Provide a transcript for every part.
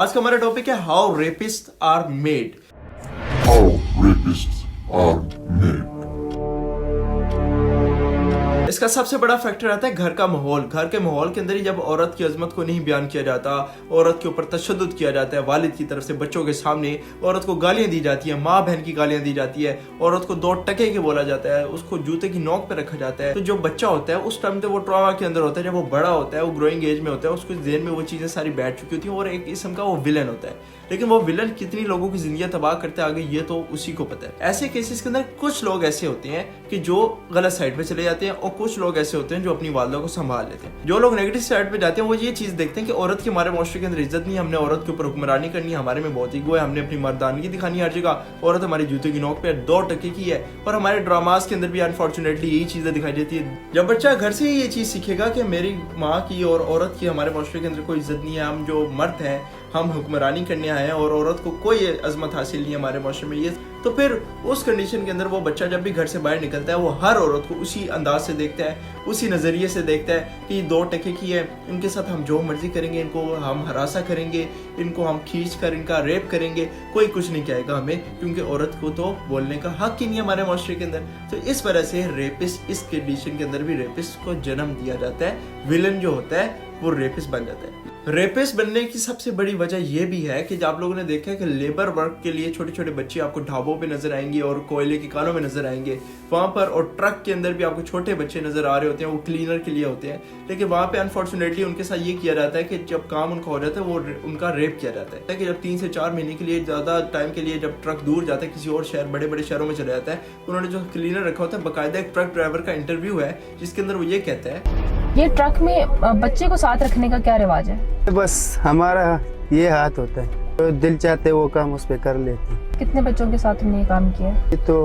आज का हमारा टॉपिक है how rapist are made. How rapists are made. इसका सबसे बड़ा फैक्टर आता है घर का माहौल। घर के माहौल के अंदर ही जब औरत की अजमत को नहीं बयान किया जाता, औरत के ऊपर तशद्दुद किया जाता है वालिद की तरफ से, बच्चों के सामने औरत को गालियां दी जाती है, माँ बहन की गालियां दी जाती है, औरत को दो टके के बोला जाता है, उसको जूते की नोक पे रखा जाता है, तो जो बच्चा होता है उस टाइम पे वो ट्रॉमा के अंदर होता है। जब वो बड़ा होता है, वो ग्रोइंग एज में होता है, उसको ज़हन में वो चीज़ें सारी बैठ चुकी होती हैं और एक किस्म का वो विलन होता है। लेकिन वो विलन कितनी लोगों की जिंदगी तबाह करते आगे ये तो उसी को पता है। ऐसे केसेस के अंदर कुछ लोग ऐसे होते हैं कि जो गलत साइड पे चले जाते हैं और कुछ लोग ऐसे होते हैं जो अपनी वालदा को संभाल लेते हैं। जो लोग नेगेटिव साइड पे जाते हैं वो ये चीज देखते हैं कि औरत की हमारे माशरे के अंदर इज्जत नहीं है, हमने औरत के ऊपर हुक्मरानी करनी है, हमारे में बहुत ईगो है, हमने अपनी मर्दानगी दिखानी है हर जगह, औरत हमारी जूते की नोक पे दो टके की है। और हमारे ड्रामास के अंदर भी अनफॉर्चुनेटली यही चीजें दिखाई देती है। जब बच्चा घर से ही ये चीज सीखेगा कि मेरी माँ की और औरत की हमारे माशरे के अंदर कोई इज्जत नहीं है, हम जो मर्द हैं हम हुक्मरानी करने आए हैं और औरत को कोई अजमत हासिल नहीं है हमारे माशरे में, ये तो फिर उस कंडीशन के अंदर वो बच्चा जब भी घर से बाहर निकलता है वो हर औरत को उसी अंदाज से देखता है, उसी नज़रिए से देखता है कि दो टके की है, इनके साथ हम जो मर्जी करेंगे, इनको हम हरासा करेंगे, इनको हम खींच कर इनका रेप करेंगे, कोई कुछ नहीं कहेगा हमें, क्योंकि औरत को तो बोलने का हक ही नहीं है हमारे माशरे के अंदर। तो इस वजह से रेपिस्ट, इस कंडीशन के अंदर भी रेपिस्ट को जन्म दिया जाता है। विलन जो होता है वो रेपिस्ट बन जाता है। रेपिस्ट बनने की सबसे बड़ी वजह यह भी है कि जब आप लोगों ने देखा है कि लेबर वर्क के लिए छोटे छोटे बच्चे आपको ढाबों पे नजर आएंगे और कोयले की कानों में नजर आएंगे वहां पर, और ट्रक के अंदर भी आपको छोटे बच्चे नजर आ रहे होते हैं, वो क्लीनर के लिए होते हैं। लेकिन वहां पे अनफॉर्चुनेटली उनके साथ ये किया जाता है कि जब काम उनका हो जाता है वो उनका रेप किया जाता है कि जब 3 से 4 महीने के लिए ज्यादा टाइम के लिए जब ट्रक दूर जाता है किसी और शहर, बड़े बड़े शहरों में चला जाता है, उन्होंने जो क्लीनर रखा होता है, बाकायदा एक ट्रक ड्राइवर का इंटरव्यू है जिसके अंदर वो ये कहता है ये ट्रक में बच्चे को साथ रखने का क्या रिवाज है? बस हमारा ये हाथ होता है, तो दिल चाहते वो काम उस पे कर लेते हैं। कितने बच्चों के साथ तुमने ये काम किया? ये तो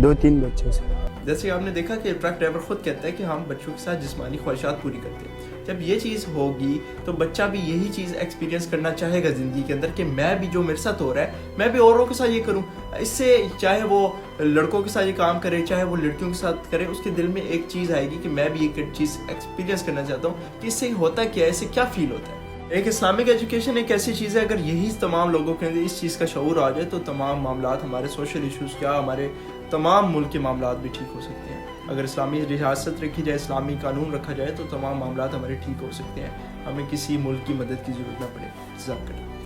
2-3 बच्चों से। जैसे आपने देखा कि ट्रक ड्राइवर खुद कहता है कि हम बच्चों के साथ जिस्मानी ख्वाहिशात पूरी करते हैं। जब ये चीज़ होगी तो बच्चा भी यही चीज़ एक्सपीरियंस करना चाहेगा ज़िंदगी के अंदर कि मैं भी जो मेरे साथ हो रहा है मैं भी औरों के साथ ये करूं। इससे चाहे वो लड़कों के साथ ये काम करे चाहे वो लड़कियों के साथ करे, उसके दिल में एक चीज़ आएगी कि मैं भी एक चीज़ एक्सपीरियंस करना चाहता हूँ कि इससे होता क्या है, इससे क्या फील होता है। एक इस्लामिक एजुकेशन एक ऐसी चीज़ है, अगर यही तमाम लोगों के अंदर इस चीज़ का शऊर आ जाए तो तमाम मामलात, हमारे सोशल इश्यूज़ क्या, हमारे तमाम मुल्क के मामलात भी ठीक हो सकते हैं। अगर इस्लामी रियासत रखी जाए, इस्लामी कानून रखा जाए तो तमाम मामलात हमारे ठीक हो सकते हैं, हमें किसी मुल्क की मदद की ज़रूरत ना पड़े। जज़ाकल्लाह।